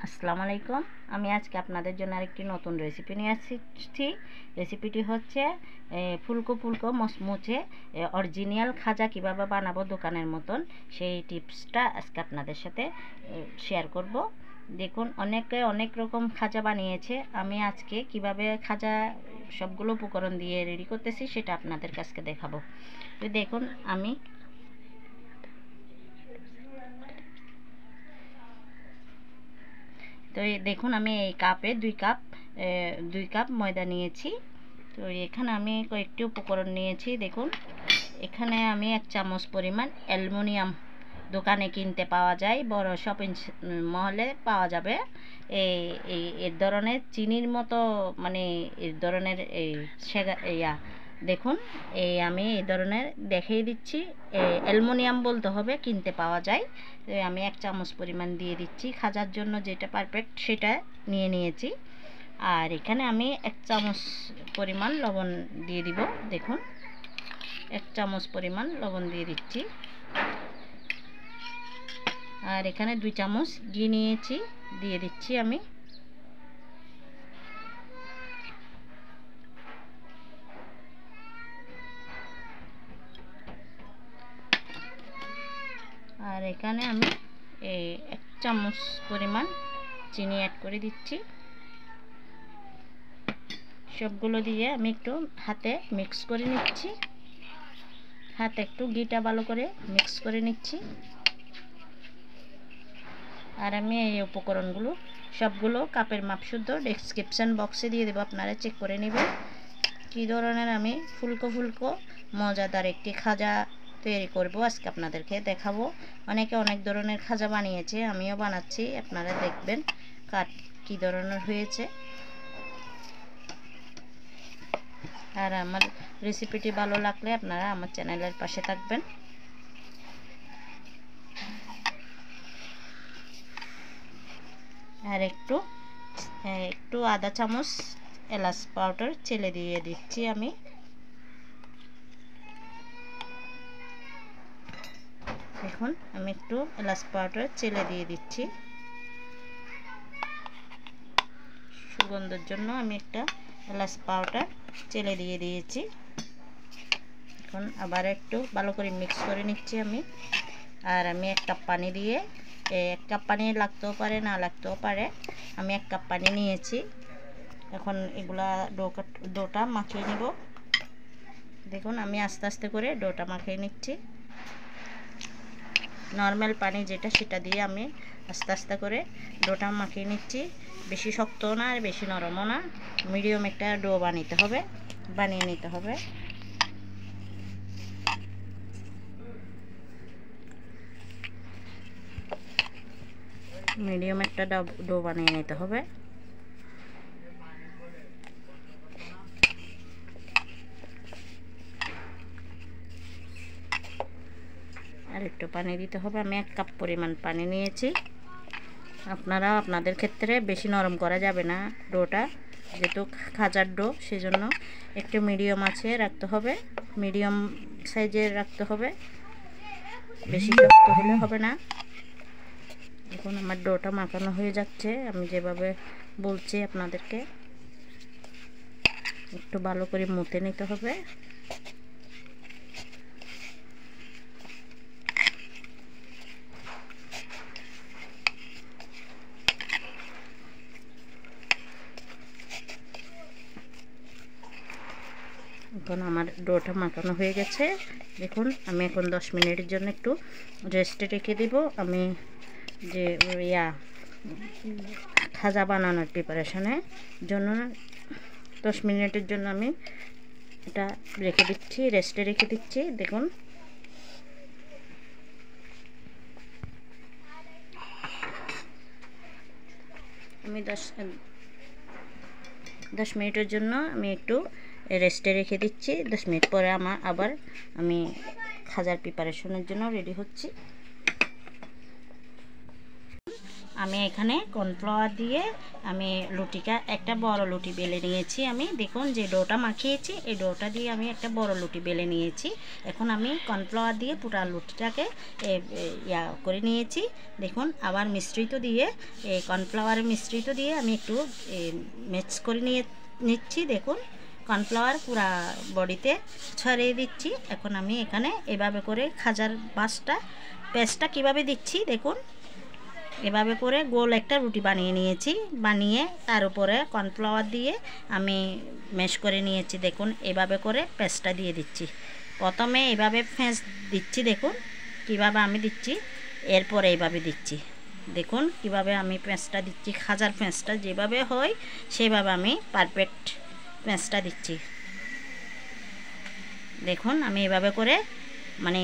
আসসালামু আলাইকুম। আমি আজকে আপনাদের জন্য আরেকটি নতুন রেসিপি নিয়ে আসছি। রেসিপিটি হচ্ছে ফুলকো ফুলকো মচমুচে অরিজিনাল খাজা কিভাবে বানাবো দোকানের মতন, সেই টিপসটা আজকে আপনাদের সাথে শেয়ার করব। দেখুন, অনেকে অনেক রকম খাজা বানিয়েছে। আমি আজকে কিভাবে খাজা সবগুলো উপকরণ দিয়ে রেডি করতেছি সেটা আপনাদের কাছে দেখাবো। তো দেখুন, আমি দেখুন আমি এই কাপে দুই কাপ ময়দা নিয়েছি। তো এখানে আমি কয়েকটি উপকরণ নিয়েছি। দেখুন, এখানে আমি 1 চামচ পরিমাণ অ্যালুমিনিয়াম দোকানে কিনতে পাওয়া যায়, বড় শপিং মহলে পাওয়া যাবে। এই ধরনের চিনির মতো, মানে এই ধরনের দেখুন, আমি এই ধরনের দেখিয়ে দিচ্ছি। অ্যালুমিনিয়াম বলতে হবে, কিনতে পাওয়া যায়। আমি 1 চামচ পরিমাণ দিয়ে দিচ্ছি। খাজার জন্য যেটা পারফেক্ট সেটা নিয়েছি। আর এখানে আমি 1 চামচ পরিমাণ লবণ দিয়ে দিব। দেখুন, 1 চামচ পরিমাণ লবণ দিয়ে দিচ্ছি। আর এখানে 2 চামচ ঘি নিয়েছি, দিয়ে দিচ্ছি আমি। আর এখানে আমি 1 চামচ পরিমাণ চিনি অ্যাড করে দিচ্ছি। সবগুলো দিয়ে আমি একটু হাতে মিক্স করে নিচ্ছি। হাতে একটু ঘিটা ভালো করে মিক্স করে নিচ্ছি। আর আমি এই উপকরণগুলো সবগুলো কাপের মাপ শুদ্ধ ডেসক্রিপশন বক্সে দিয়ে দেবো, আপনারা চেক করে নেবেন। কী ধরনের আমি ফুলকো মজাদার একটি খাজা তৈরি করব আজকে আপনাদেরকে দেখাবো। অনেকে অনেক ধরনের খাজা বানিয়েছে, আমিও বানাচ্ছি, আপনারা দেখবেন কী ধরনের হয়েছে। আর আমার রেসিপিটি ভালো লাগলে আপনারা আমার চ্যানেলের পাশে থাকবেন। আর একটু আধা চামচ এলাচ পাউডার চেলে দিয়ে দিচ্ছি আমি। দেখুন, আমি একটু এলাচ পাউডার চেলে দিয়ে দিচ্ছি। সুগন্ধের জন্য আমি একটা এলাচ পাউডার চেলে দিয়ে দিয়েছি। এখন আবার একটু ভালো করে মিক্স করে নিচ্ছি আমি। আর আমি 1 কাপ পানি দিয়ে, 1 কাপ পানি লাগতেও পারে না লাগতেও পারে, আমি 1 কাপ পানি নিয়েছি। এখন এগুলা ডোটা মাখিয়ে নিব। দেখুন, আমি আস্তে আস্তে করে ডোটা মাখিয়ে নিচ্ছি। নর্মাল পানি যেটা সেটা দিয়ে আমি আস্তে আস্তে করে ডোটা মাখিয়ে নিচ্ছি। বেশি শক্তও না আর বেশি নরমও না, মিডিয়াম একটা ডো বানিয়ে নিতে হবে। মিডিয়াম একটা ডো বানিয়ে নিতে হবে। আর একটু পানি দিতে হবে। আমি 1 কাপ পরিমাণ পানি নিয়েছি। আপনারা আপনাদের ক্ষেত্রে বেশি নরম করা যাবে না ডোটা, যেহেতু খাজার ডো, সেজন্য একটু মিডিয়াম আছে রাখতে হবে, মিডিয়াম সাইজের রাখতে হবে, বেশি শক্ত হলে হবে না। এখন আমার ডোটা মাখানো হয়ে যাচ্ছে। আমি যেভাবে বলছি আপনাদেরকে একটু ভালো করে মুথে নিতে হবে। এখন আমার ডোটা মাখানো হয়ে গেছে। দেখুন, আমি এখন 10 মিনিটের জন্য একটু রেস্টে রেখে দিব। আমি যে খাজা বানানোর প্রিপারেশনের জন্য 10 মিনিটের জন্য আমি এটা রেস্টে রেখে দিচ্ছি। দেখুন, আমি 10 মিনিটের জন্য আমি একটু রেস্টে রেখে দিচ্ছি। 10 মিনিট পরে আবার আমি খাজার প্রিপারেশনের জন্য রেডি হচ্ছি। আমি এখানে কর্নফ্লাওয়ার দিয়ে আমি লুটিটা একটা বড় লুটি বেলে নিয়েছি। আমি দেখুন যে ডোটা মাখিয়েছি এই ডোটা দিয়ে আমি একটা বড় লুটি বেলে নিয়েছি। এখন আমি কর্নফ্লাওয়ার দিয়ে পুরা লুটিটাকে করে নিয়েছি। দেখুন আবার মিশ্রিত দিয়ে কর্নফ্লাওয়ারের মিশ্রিত দিয়ে আমি একটু মিক্স করে নিচ্ছি। দেখুন কর্নফ্লাওয়ার পুরা বডিতে ছড়িয়ে দিচ্ছি। এখন আমি এখানে এভাবে করে খাজার পেস্টটা কিভাবে দিচ্ছি দেখুন। এভাবে করে গোল একটা রুটি বানিয়ে নিয়েছি। বানিয়ে তার উপরে কর্নফ্লাওয়ার দিয়ে আমি ম্যাশ করে নিয়েছি। দেখুন এভাবে করে পেস্টটা দিয়ে দিচ্ছি। প্রথমে এভাবে ফেঁস দিচ্ছি, দেখুন কিভাবে আমি দিচ্ছি, এরপরে এইভাবে দিচ্ছি। দেখুন কিভাবে আমি পেঁচটা দিচ্ছি। খাজার পেঁচটা যেভাবে হয় সেভাবে আমি পারফেক্ট পেঁচটা দিচ্ছি। দেখুন আমি এভাবে করে মানে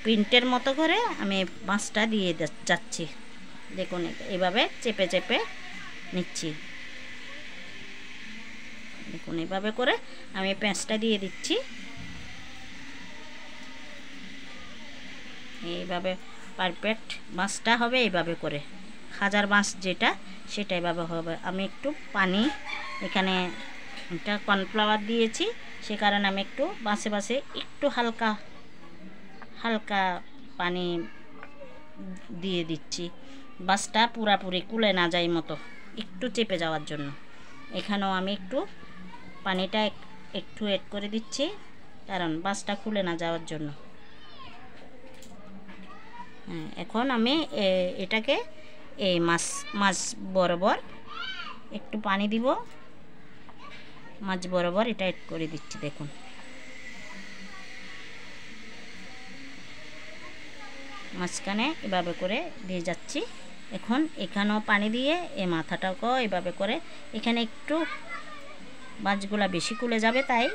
প্রিন্টের মতো করে আমি মাছটা দিয়ে যাচ্ছি। দেখুন এভাবে চেপে চেপে নিচ্ছি। দেখুন এভাবে করে আমি পেঁচটা দিয়ে দিচ্ছি। এইভাবে পারফেক্ট মাছটা হবে এইভাবে করে। খাজার মাছ যেটা সেটা এভাবে হবে। আমি একটু পানি এখানে একটা কর্নফ্লাওয়ার দিয়েছি, সে কারণে আমি একটু বাসে বাসে একটু হালকা হালকা পানি দিয়ে দিচ্ছি। বাসটা পুরাপুরি কুলে না যায় মতো একটু চেপে যাওয়ার জন্য। এখানেও আমি একটু পানিটা একটু এড করে দিচ্ছি, কারণ বাসটা খুলে না যাওয়ার জন্য। এখন আমি এটাকে এই মাছ বরাবর একটু পানি দিব, মাছ বরাবর এটা এড করে দিচ্ছি। দেখুন মাঝখানে এভাবে করে দিয়ে যাচ্ছি। এখন এখানেও পানি দিয়ে এই মাথাটাকেও এভাবে করে, এখানে একটু মাছগুলা বেশি কুলে যাবে, তাই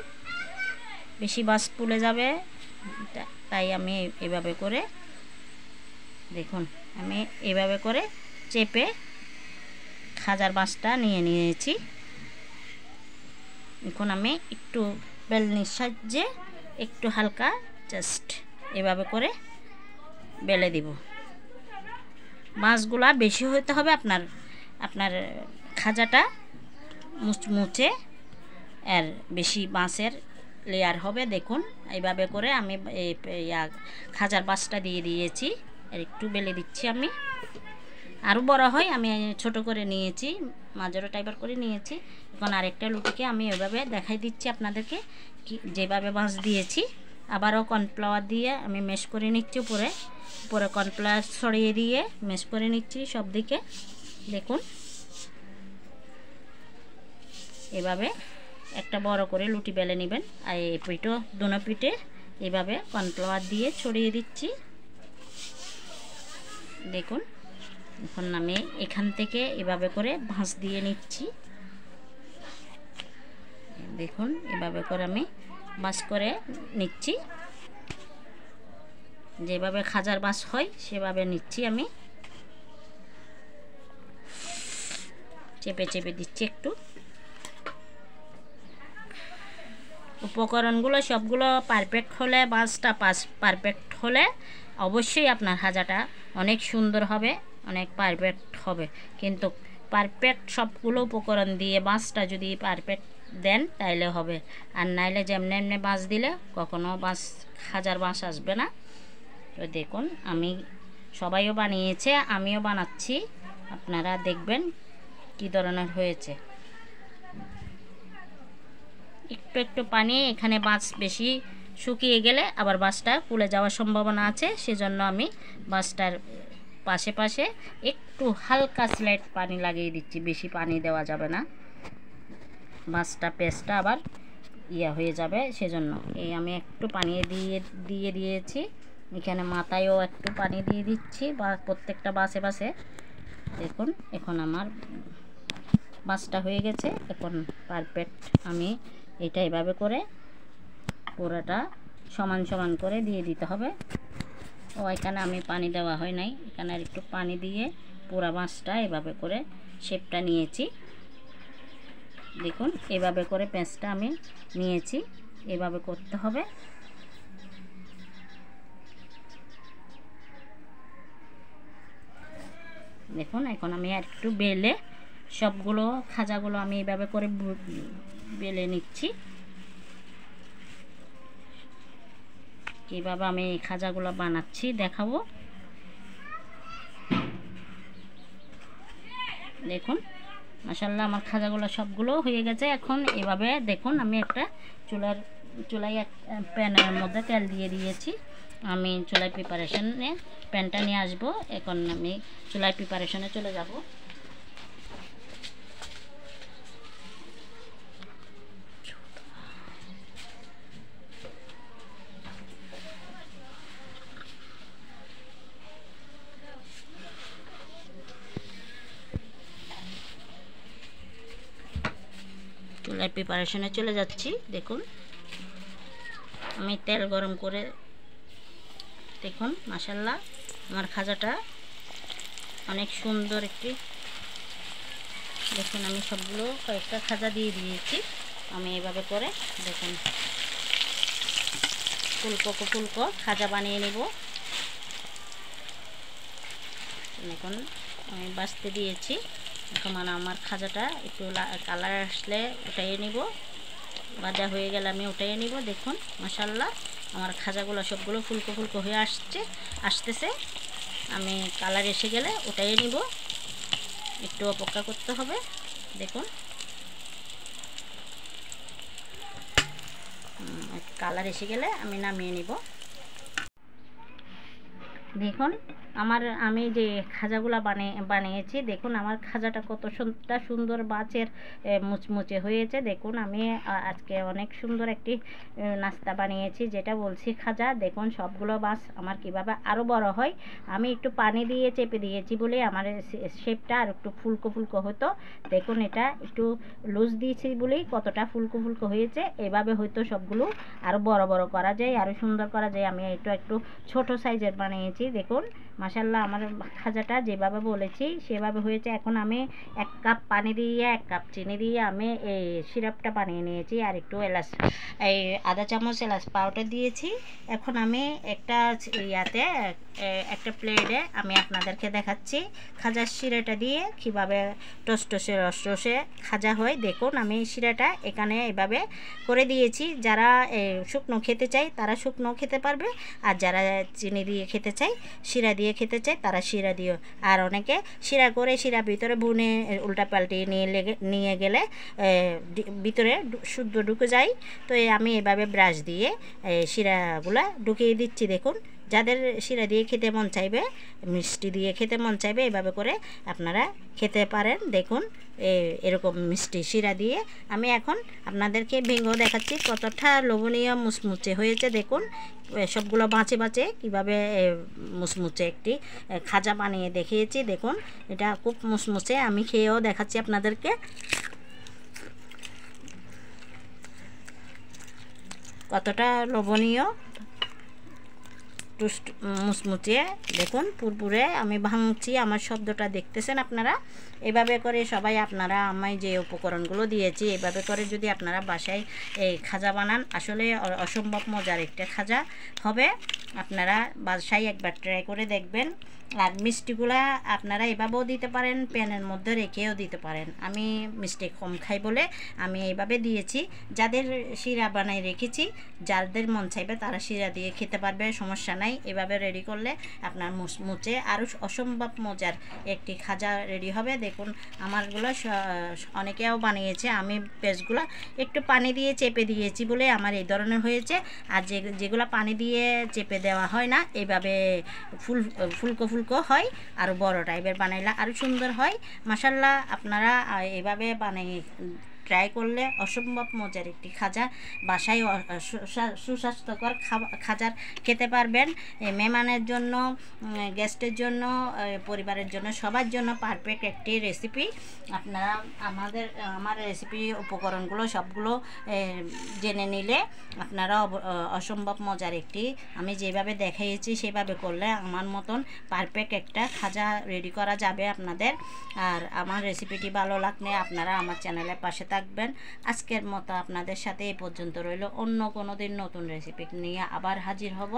বেশি মাছ তুলে যাবে, তাই আমি এভাবে করে দেখুন আমি এভাবে করে চেপে খাজার মাছটা নিয়ে নিয়েছি। এখন আমি একটু বেলনির সাহায্যে একটু হালকা জাস্ট এভাবে করে বেলে দিব। মাছগুলা বেশি হতে হবে, আপনার খাজাটা মুচমুচে আর বেশি মাছের লেয়ার হবে। দেখুন এইভাবে করে আমি খাজার মাছটা দিয়ে দিয়েছি, আর একটু বেলে দিচ্ছি। আমি আরও বড় হয় আমি ছোট করে নিয়েছি, মাঝারো টাইপের করে নিয়েছি। এখন আরেকটা লুটিকে আমি এভাবে দেখাই দিচ্ছি আপনাদেরকে যেভাবে মাছ দিয়েছি। আবারও কর্নফ্লাওয়ার দিয়ে আমি ম্যাশ করে নিচ্ছি, উপরে কর্নফ্লাওয়ার ছড়িয়ে দিয়ে ম্যাশ করে নিচ্ছি সব দিকে। দেখুন এভাবে একটা বড় করে লুটি বেলে নেবেন, আর এই পিঠও দুনো পিঠে এভাবে কর্নফ্লাওয়ার দিয়ে ছড়িয়ে দিচ্ছি। দেখুন এখন আমি এখান থেকে এভাবে করে ভাঁজ দিয়ে নিচ্ছি। দেখুন এভাবে করে আমি ভাঁজ করে নিচ্ছি, যেভাবে খাজার ভাঁজ হয় সেভাবে নিচ্ছি। আমি চেপে চেপে দিচ্ছি একটু। উপকরণগুলো সবগুলো পারফেক্ট হলে, মাছটা পারফেক্ট হলে অবশ্যই আপনার খাজাটা অনেক সুন্দর হবে, অনেক পারফেক্ট হবে। কিন্তু পারফেক্ট সবগুলো উপকরণ দিয়ে মাছটা যদি পারফেক্ট দেন তাইলে হবে, আর নাইলে যেমনি এমনি মাছ দিলে কখনো খাজার মাছ আসবে না। তো দেখুন আমি সবাইও বানিয়েছে, আমিও বানাচ্ছি, আপনারা দেখবেন কি ধরনের হয়েছে। একটু একটু পানি, এখানে মাছ বেশি শুকিয়ে গেলে আবার মাছটা কুলে যাওয়ার সম্ভাবনা আছে, সেজন্য আমি মাছটার পাশে পাশে একটু হালকা স্লাইড পানি লাগিয়ে দিচ্ছি। বেশি পানি দেওয়া যাবে না, মাছটা পেস্টটা আবার হয়ে যাবে, সেজন্য আমি একটু পানি দিয়ে দিয়েছি। এখানে মাথায়ও একটু পানি দিয়ে দিচ্ছি, বা প্রত্যেকটা বাসে বাসে। দেখুন এখন আমার মাছটা হয়ে গেছে। এখন পারফেক্ট আমি এটা এভাবে করে পুরোটা সমান সমান করে দিয়ে দিতে হবে। এখানে আমি পানি দেওয়া হয় নাই, এখানে আর একটু পানি দিয়ে পুরা মাছটা এভাবে করে শেপটা নিয়েছি। দেখুন এভাবে করে পেঁচটা আমি নিয়েছি, এভাবে করতে হবে। দেখুন এখন আমি আর একটু বেলে সবগুলো খাজাগুলো আমি এইভাবে করে বেলে নিচ্ছি। কীভাবে আমি খাজাগুলো বানাচ্ছি দেখাবো। দেখুন মাশাআল্লাহ আমার খাজাগুলো সবগুলো হয়ে গেছে। এখন এভাবে দেখুন আমি একটা চুলায় এক প্যানের মধ্যে তেল দিয়ে দিয়েছি। আমি চুলায় প্রিপারেশনে প্যানটা নিয়ে আসবো। এখন আমি চুলায় প্রিপারেশনে চলে যাব। চুলায় প্রিপারেশনে চলে যাচ্ছি। দেখুন আমি তেল গরম করে, দেখুন মাশাআল্লাহ আমার খাজাটা অনেক সুন্দর একটি, দেখুন আমি সবগুলো কয়েকটা খাজা দিয়ে দিয়েছি। আমি এইভাবে করে দেখুন ফুলকো খাজা বানিয়ে নেব। এখন আমি বাছতে দিয়েছি। এখন আমার খাজাটা একটু কালার আসলে উঠাইয়ে নিব, ভাজা হয়ে গেলে আমি উঠাইয়ে নিব। দেখুন মাশাআল্লাহ আমার খাজাগুলো সবগুলো ফুলকো হয়ে আসতেছে। আমি কালার এসে গেলে উঠাইয়ে নিব, একটু অপেক্ষা করতে হবে। দেখুন কালার এসে গেলে আমি নামিয়ে নিব। দেখুন আমি যে খাজাগুলো বানিয়েছি, দেখুন আমার খাজাটা কত সুন্দর বাচের মুচমুচে হয়েছে। দেখুন আমি আজকে অনেক সুন্দর একটি নাস্তা বানিয়েছি, যেটা বলছি খাজা। দেখুন সবগুলো বাচ আমার কিভাবে আরও বড় হয়। আমি একটু পানি দিয়ে চেপে দিয়েছি বলে আমার শেপটা আর একটু ফুলকো হতো। দেখুন এটা একটু লুজ দিয়েছি বলেই কতটা ফুলকো হয়েছে। এভাবে হয়তো সবগুলো আরও বড় করা যায়, আরও সুন্দর করা যায়। আমি একটু ছোট সাইজের বানিয়েছি। দেখুন মাশাআল্লাহ আমার খাজাটা যেভাবে বলেছি সেভাবে হয়েছে। এখন আমি 1 কাপ পানি দিয়ে 1 কাপ চিনি দিয়ে আমি এই সিরাপটা বানিয়ে নিয়েছি। আর একটু আধা চামচ এলাচ পাউডার দিয়েছি। এখন আমি একটা একটা প্লেটে আমি আপনাদেরকে দেখাচ্ছি খাজার শিরাটা দিয়ে কীভাবে টসটসে খাজা হয়। দেখুন আমি শিরাটা এখানে এভাবে করে দিয়েছি। যারা শুকনো খেতে চায় তারা শুকনো খেতে পারবে, আর যারা চিনি দিয়ে খেতে চায়, শিরা দিয়ে খেতে চায়, তারা শিরা দিও। আর অনেকে শিরা করে শিরা ভিতরে বুনে উল্টা পাল্টিয়ে নিয়ে গেলে ভিতরে শুদ্ধ ঢুকে যায়। তো আমি এভাবে ব্রাশ দিয়ে শিরাগুলা ঢুকিয়ে দিচ্ছি। দেখুন যাদের শিরা দিয়ে খেতে মন চাইবে, মিষ্টি দিয়ে খেতে মন চাইবে, এভাবে করে আপনারা খেতে পারেন। দেখুন এরকম মিষ্টি শিরা দিয়ে আমি এখন আপনাদেরকে ভেঙেও দেখাচ্ছি কতটা লোভনীয় মুচমুচে হয়েছে। দেখুন সবগুলো বাঁচে কীভাবে মুচমুচে একটি খাজা বানিয়ে দেখিয়েছি। দেখুন এটা খুব মুচমুচে। আমি খেয়েও দেখাচ্ছি আপনাদেরকে। কতটা লোভনীয় মুচমুচে। দেখুন পুরপুরে আমি ভাঙছি, আমার শব্দটা দেখতেছেন আপনারা। এভাবে করে সবাই আপনারা আমি যে উপকরণগুলো দিয়েছি এভাবে করে যদি আপনারা বাসায় এই খাজা বানান, আসলে অসম্ভব মজার একটা খাজা হবে। আপনারা বাসায় একবার ট্রাই করে দেখবেন। আর মিষ্টিগুলা আপনারা এভাবেও দিতে পারেন, প্যানের মধ্যে রেখেও দিতে পারেন। আমি মিষ্টি কম খাই বলে আমি এইভাবে দিয়েছি। যাদের শিরা বানাই রেখেছি, যাদের মন চাইবে তারা শিরা দিয়ে খেতে পারবে, সমস্যা নাই। এভাবে রেডি করলে আপনার মুচমুচে আরও অসম্ভব মজার একটি খাজা রেডি হবে। দেখুন আমারগুলো অনেকেও বানিয়েছে। আমি পেস্টগুলো একটু পানি দিয়ে চেপে দিয়েছি বলে আমার এই ধরনের হয়েছে। আর যেগুলো পানি দিয়ে চেপে দেওয়া হয় না, এইভাবে ফুলকো হয়, আরও বড় টাইপের বানাইলে আরও সুন্দর হয়। মাশাআল্লাহ আপনারা এভাবে বানিয়ে ট্রাই করলে অসম্ভব মজার একটি খাজা বাসায় সুস্বাস্থ্যকর খাজার খেতে পারবেন। মেহমানের জন্য, গেস্টের জন্য, পরিবারের জন্য, সবার জন্য পারফেক্ট একটি রেসিপি। আপনারা আমার রেসিপি উপকরণগুলো সবগুলো জেনে নিলে আপনারা অসম্ভব মজার একটি, আমি যেভাবে দেখিয়েছি সেভাবে করলে আমার মতন পারফেক্ট একটা খাজা রেডি করা যাবে আপনাদের। আর আমার রেসিপিটি ভালো লাগলে আপনারা আমার চ্যানেলের পাশে থাকবেন। আজকের মতো আপনাদের সাথে এই পর্যন্ত রইল। অন্য কোনো দিন নতুন রেসিপি নিয়ে আবার হাজির হব।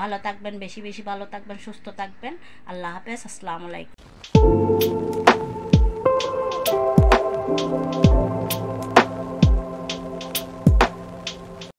ভালো থাকবেন, বেশি বেশি ভালো থাকবেন, সুস্থ থাকবেন। আল্লাহ হাফেজ, আসসালামু আলাইকুম।